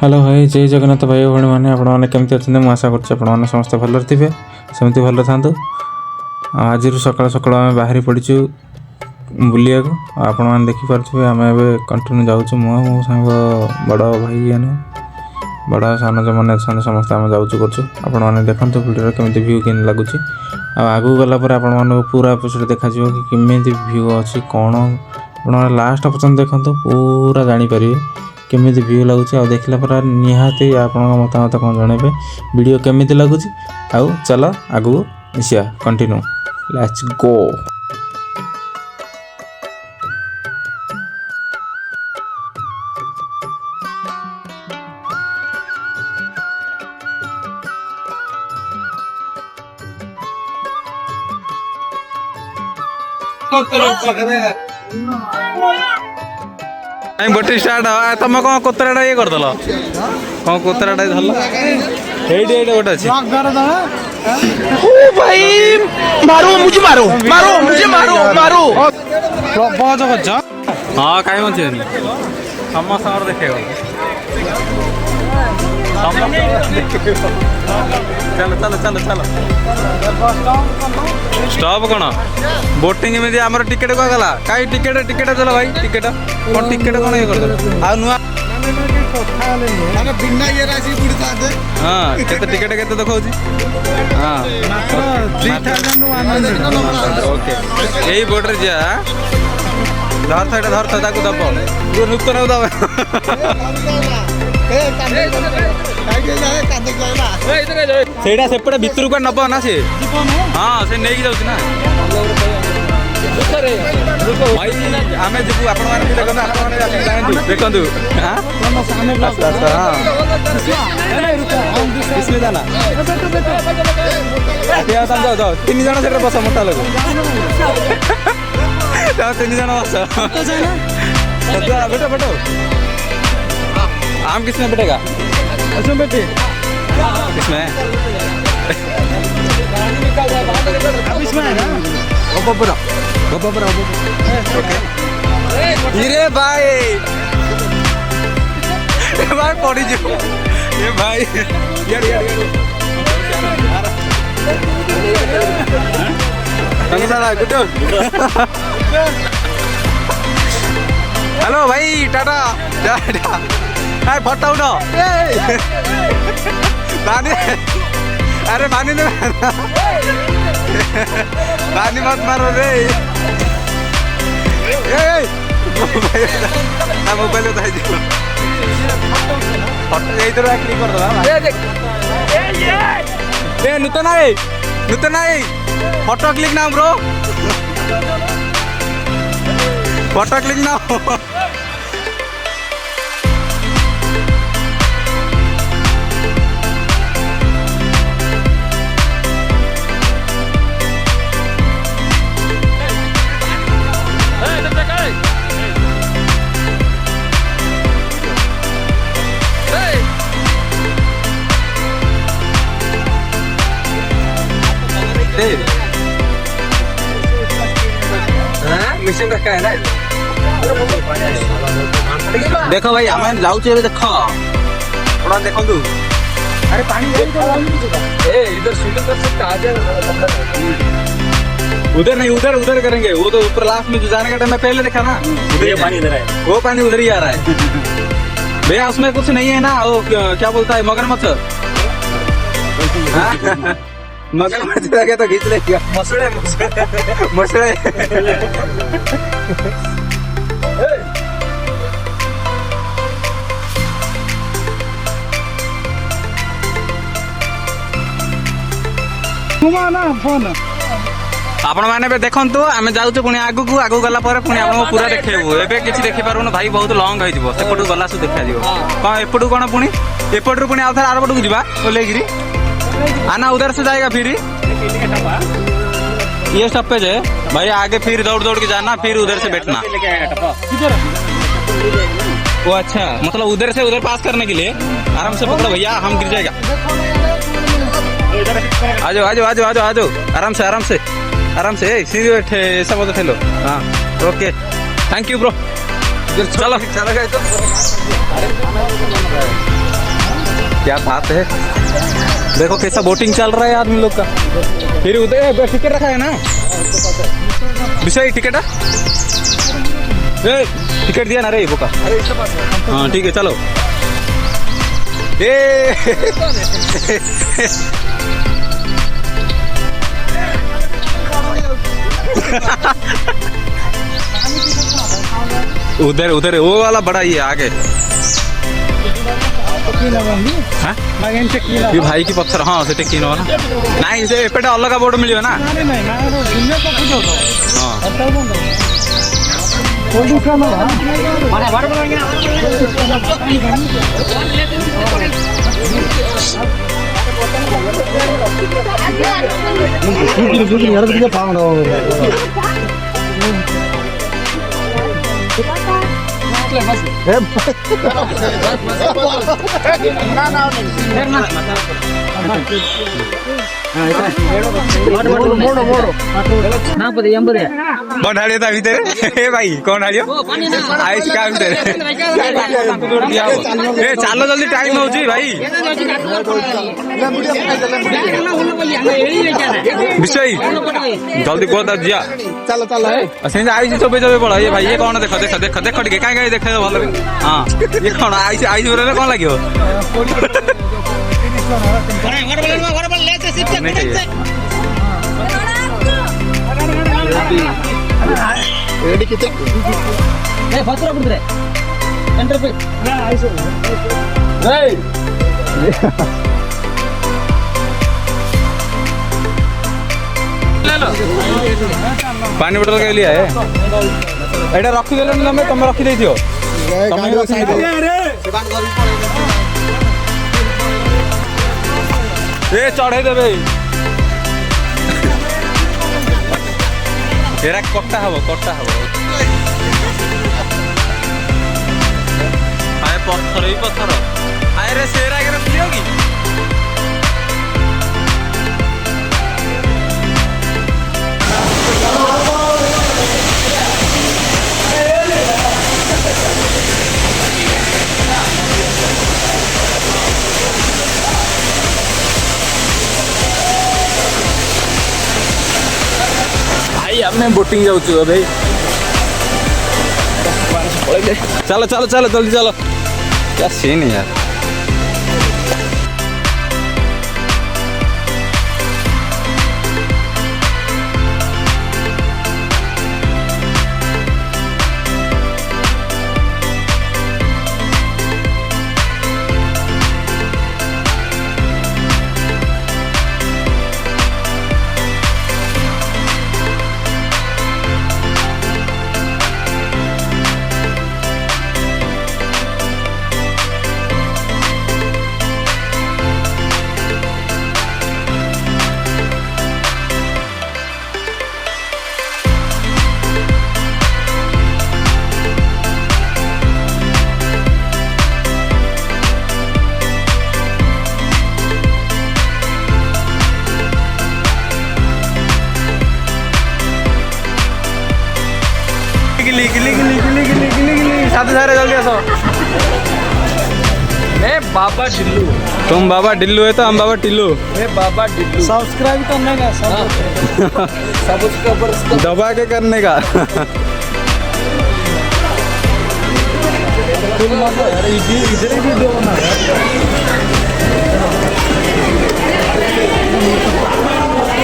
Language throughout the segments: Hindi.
हेलो भाई जय जगन्नाथ भाई भाई मैंने आपमती अच्छे मुझे आशा कर समस्त भल थे सेमती भल था। आज सकाल सकाल आम बाहरी पड़ू बुलिया आपण मैंने देखिपे आम ए कंटिन्यू जाऊँ मो सांग बड़ भाई बड़ सान जो मैंने समस्त आम जाऊँ कर देखो भिडियो केमी भ्यू के लगुच आगू गलापर आप पूरा एपिसोड देखा कि केमी भ्यू अच्छी कौन आप लास्ट पर्यटन देखो पूरा जानीपर केमी भ्यू लगुच देखला पर निहाती आप मतामत कौन जनइबे वीडियो केमी लगुच आउ चल आगू मिसिया कंटिन्यू लेट्स गो। बोटी स्टार्ट तुम कौन कोतराटा ये करदेल कौन कोतराटा धरल ये गोटे अच्छे भाई मारो मुझे मारो मारो मुझे मारो मारो बहुत कर हाँ कहीं बचे समस्त देखे चलो चलो चलो चलो स्टॉप कौन बोटिंग में आम टिकेट क्या गला कहीं टिकेट टिकेट चलो भाई टिकेट कौन टिकेट कौन ये कर आ नुआ हाँ केते टिकेट केते देखो हाँ ओके यही बोट रे जा धर था धर था ताकू दब जो नूतन दब सेटा सेपटे भितर को नब ना सी हाँ से नहीं जाऊँ ना भाई आम जीवु आप देखु देखो तीन जन से बस मोटा लोग तीन जन बस बेटो बेटो आम किसमें बैठेगा बेटे किसमें ये भाई भाई पड़ी जो ये भाई हेलो भाई टाटा टाटा फटा उठो अरे पानी दे पानी मत मारो रे मोबाइल क्लिक कर नूतन नूतन फोटो क्लिक ना ब्रो फोटो क्लिक ना मिशन रखा है ना देखो भाई आम जाऊँ देख थोड़ा देखो अरे पानी इधर स्विमिंग कर सकता उधर नहीं उधर उधर करेंगे वो तो ऊपर लास्ट में जो जाने का टाइम में पहले देखा ना उधर पानी इधर है वो पानी उधर ही आ रहा है भैया उसमें कुछ नहीं है ना वो क्या बोलता है मगरमच्छ मगरमच्छ लगे तो खींच लेगा मसड़े मसड़े आपण मैंने देखु आम जाऊँ पुणी आगू आगू गला पुणी आम पूरा देखेबू एवं किसी देखी पारूनु भाई बहुत लंग हो गला सब देखा कौन एपटू कौन पुणी एपटू पुणी आउ थे आर पटू जा ओल्लैगिरी आना उधर से जाएगा फिर ये स्टॉपेज है भाई आगे फिर दौड़ दौड़ के जाना फिर उधर से बैठना वो अच्छा मतलब उधर से उधर पास करने के लिए आराम से पकड़ो भैया हम गिर जाएगा आ जाओ आ जाओ आ जाओ आ जाओ आ जाओ आराम से सीधे बैठे ऐसा बोलते थे लो हाँ ओके थैंक यू ब्रो चलो चलो क्या बात है, देखो कैसा बोटिंग चल रहा है आदमी लोग का। फिर उधर टिकट रखा है ना विषय टिकट है, टिकट दिया ना रे वो का। हाँ ठीक है चलो। उधर उधर वो वाला बड़ा ही है आगे। हाँ? ये भाई की पत्थर हाँ से टेकी ना नाई से एपटे अलग बोर्ड मिलियो ना। कौन हारियो ता भीतर ए भाई कौन हारियो आइस का भीतर ए चलो जल्दी टाइम होची भाई विषय जल्दी को दा दिया चलो चलो असें आइस चोबे चोबे पड़ा ये भाई ये कौन देखो देखो देखो देखो के काई काई देखो भलो हां ये कौन आइस आइस रे कौन लागियो रेडी कितने ए फतरा पुत्र एंटर पे ना आइसो ए ले लो पानी बोतल के लिए है एटा रखी देलो ना तुम रखी दे दियो ए चढ़े देबे एरा कट्टा हबो आए पत्थर ही पत्थर आए रे शेरा के रखियो की ଆମେ ବୋଟିଂ ଯାଉଛୁ ଭାଇ ଚାଲ ଚାଲ ଚାଲ ଜଲ୍ଦି ଚାଲ क्या सीन है यार गिली गिली गिली गिली गिली गिली गिली साथ सारे जल्दी आसो मैं बाबा ढिल्लू तुम बाबा ढिल्लू है तो हम बाबा टिल्लू मैं बाबा ढिल्लू सब्सक्राइब करने का सब्सक्राइबर दबा के करने का इधर ही वीडियो बना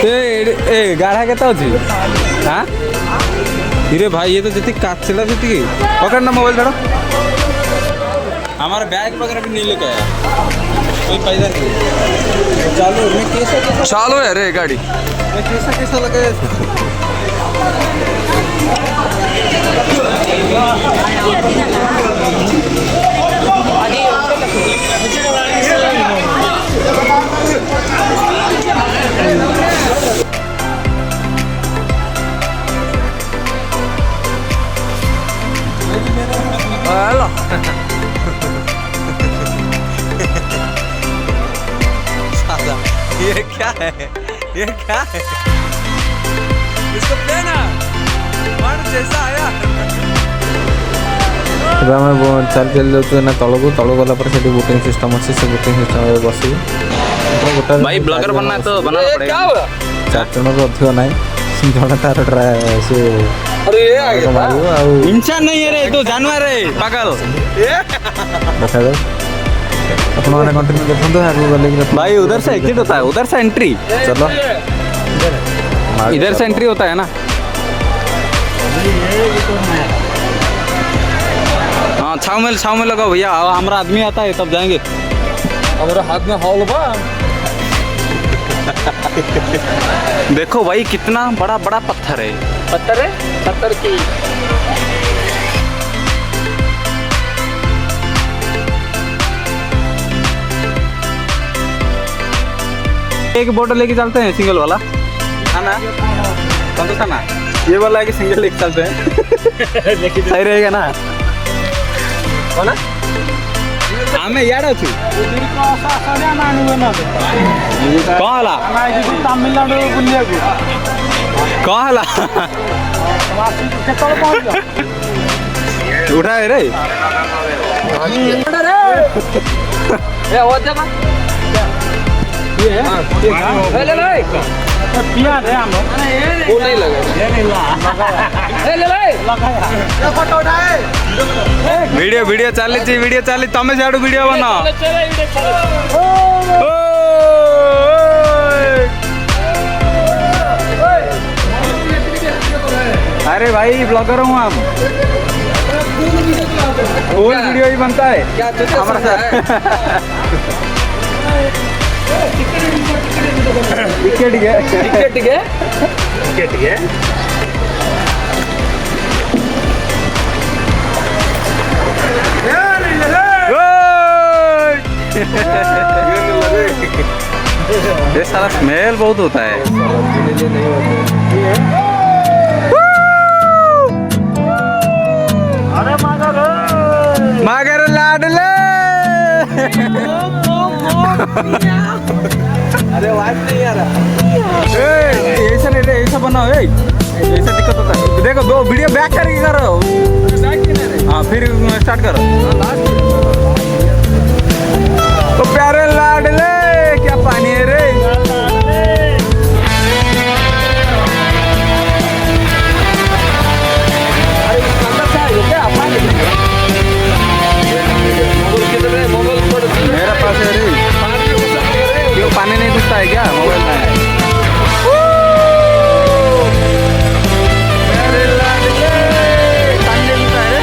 ए गाढ़ा केता अछि हां इरे भाई ये तो जति काचला जति पकड़ ना मोबाइल धरो हमारा बैग वगैरह भी नहीं लेके आया कोई पैसा नहीं चालू मैं कैसा चालू है रे गाड़ी मैं कैसा लगे हेलो ये क्या है इसको देना जैसा आया ଏବେ ଆମେ ଚାଲି ଚାଲି ଯାଉଛୁ ନା ତଳକୁ ଗଲା ପରେ ସେଠି ବୋଟିଂ ସିଷ୍ଟମ୍ ଅଛି ସେ ବୋଟିଂ ସିଷ୍ଟମ୍ ଏବେ ବସିବୁ ଗୋଟେ भाई ब्लॉगर बनना है तो बनाना पड़ेगा। 4 ଜଣରୁ ଅଧିକ ନାହିଁ ଜଣେ ତାର ସେ ମାରିବ ଆଉ इंसान नहीं है रे तो जानवर है पागल। ଦେଖାଯାଉ ଆପଣମାନେ କଣ୍ଟିନ୍ୟू ଦେଖନ୍ତୁ ଆଗକୁ ଗଲେ କି भाई उधर से एग्जिट होता है, उधर से एंट्री, चलो इधर से एंट्री होता है ना। हाँ छाव में लगाओ भैया, हमारा आदमी आता है तब जाएंगे। हमारे हाथ में हॉल बा देखो भाई कितना बड़ा बड़ा पत्थर है। पत्थर की एक बोट लेके चलते हैं सिंगल वाला, है ना? संतोष है ना? ये वाला है कि सिंगल लेके चलते हैं सही रहेगा ना? बोला हमें यार अच्छी कहाँ हला तमिलनाडु बुलिया कहाँ हला उठा है रे वीडियो चली तमें से वीडियो बना। अरे भाई ब्लॉगर हूँ हम, फुल वीडियो ही बनता है हमारे साथ। टिकट है ये सारा स्मेल बहुत होता है। मगर लाडले अरे वाइफ नहीं आ रहा ऐसा नहीं रे, ऐसा बनाओ ऐसा दिक्कत होता है। देखो दो वीडियो बैक करके करो, हाँ फिर स्टार्ट करो। तो प्यारे लाडले क्या पानी है रे। मेरा पास है रे, क्यों पानी नहीं घुसता है क्या मोबाइल में? प्यारे लाडले पानी नहीं घुसता है रे।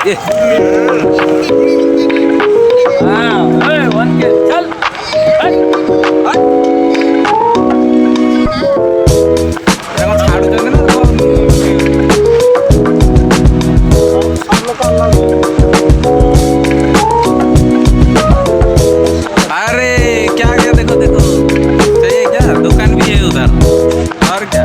अरे क्या क्या देखो देखो सही है क्या दुकान भी है उधर और क्या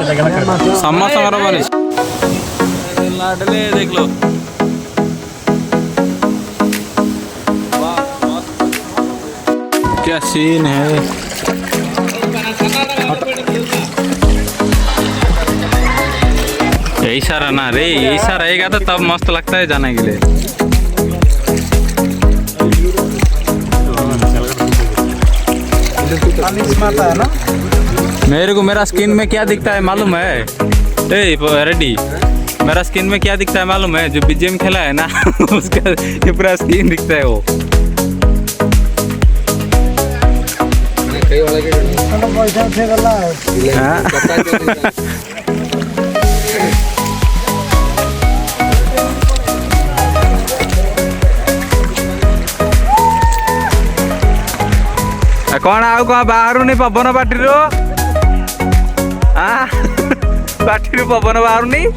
दरकार करो समर बनी लाडले देख लो क्या सीन है। ऐसा रहना रे ऐसा रहेगा तो तब मस्त लगता है जाने के लिए। है ना मेरे को मेरा स्किन में क्या दिखता है मालूम है? रेडी मेरा स्किन में क्या दिखता है मालूम है? जो बीजीएम खेला है ना उसका ये पूरा स्किन दिखता है वो। कौन आउ कौन बाहर नहीं पवन पार्टी पार्टी पवन बाहर नहीं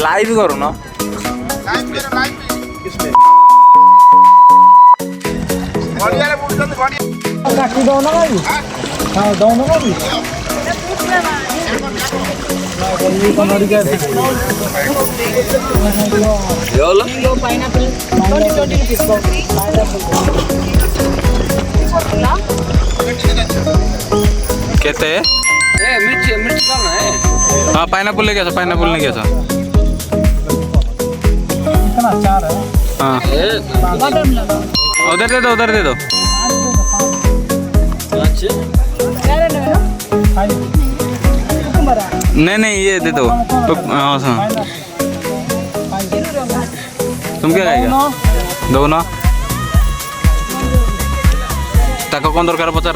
लाइव करो ना कहते हैं हाँ पाइनएप्पल ले गया था पाइनएप्पल ले गया था हाँ उधर दे दो नहीं ये दे दो हाँ तुम क्या खाएगा दो ना ताको कौन दरकार पचार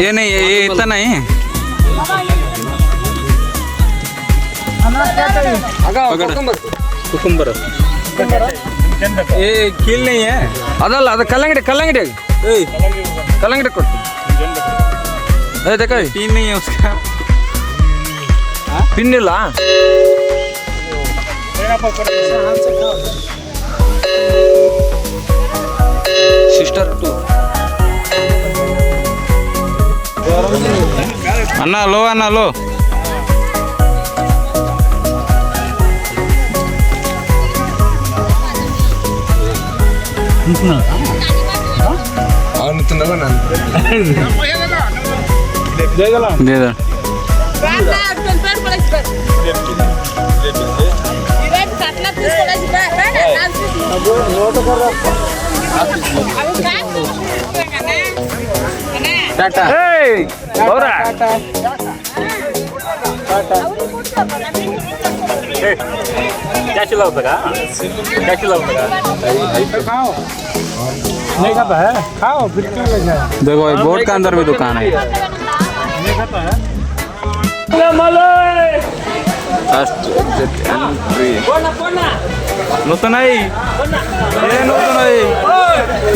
ये नहीं ये इतना नहीं कुकुम्बर ये कील नहीं है ಅದಲ್ಲ ಅದು ಕಲ್ಲಂಗಡಿ ಕಲ್ಲಂಗಡಿ ಕೊಟ್ಟು देखो पिन नहीं है उसका पिन नहीं ला सिस्टर 2 अन्ना लो दे दो टाटा क्या चिल्ला होता का क्या चिल्ला होता का खाओ नहीं खाता है खाओ फिर क्यों ले जाए देखो भाई बोर्ड का अंदर भी दुकान है नहीं खाता है नूतन नहीं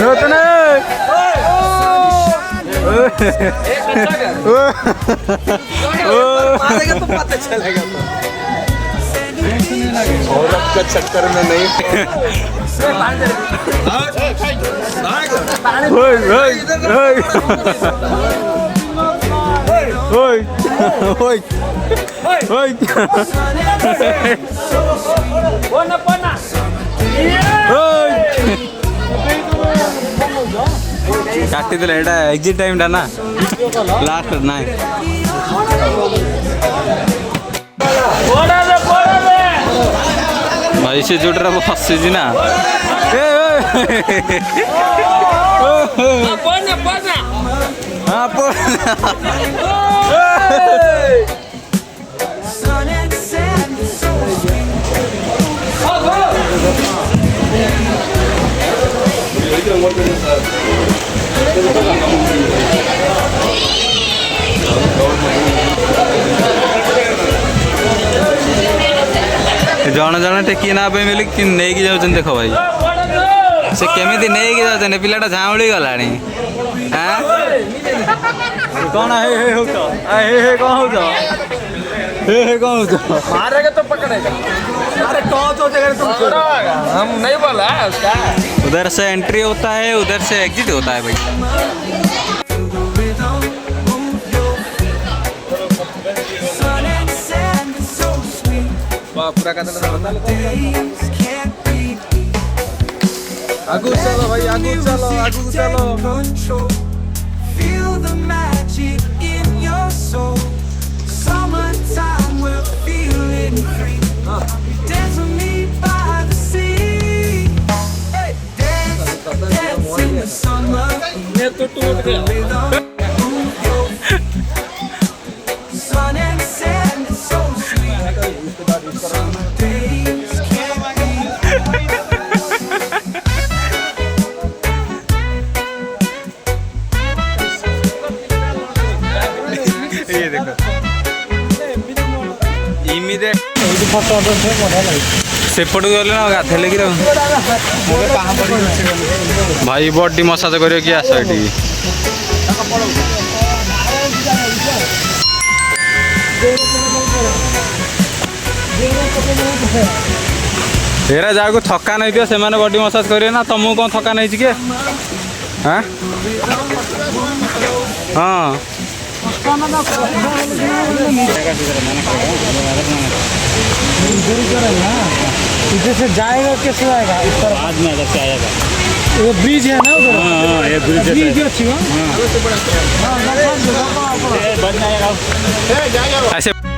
नूतन औरत के चक्कर में नहीं काटी देले एटा एग्जिट टाइम टा ना लास्ट नाइ भाई से जोटरा फसी ना जन जन टेकी ना मिली कि नहीं कि जाऊँ देख भाई से केमी नहीं कि जाऊँ पिलाटा झाउली गला हाँ कौन हे कौन हो कौन हो मारेगा तो पकड़ेगा अरे कौन सा जगह तुम हम नहीं बोला है उसका उधर से एंट्री होता है उधर से एग्जिट होता है भाई पूरा का आगू चलो भाई आगू चलो Feel the magic in your soul. Summertime, we're feeling free. Dance with me by the sea. Dance, dance in the summer. Move your sun and sand is so sweet. Summer days can't be. ये देखो इमिडिएट सेपट गले ना गाधेले कि भाई बॉडी मसाज कर आस ये हेरा जाको थका नहीं दियो से बॉडी मसाज करें ना तुमको कौन थका नहीं के हाँ हाँ इधर से जाएगा कैसे आएगा इस तरफ बाद में अगर से आएगा ये ब्रिज है ना उधर हाँ ये ब्रिज अच्छी बच जाएगा ऐसे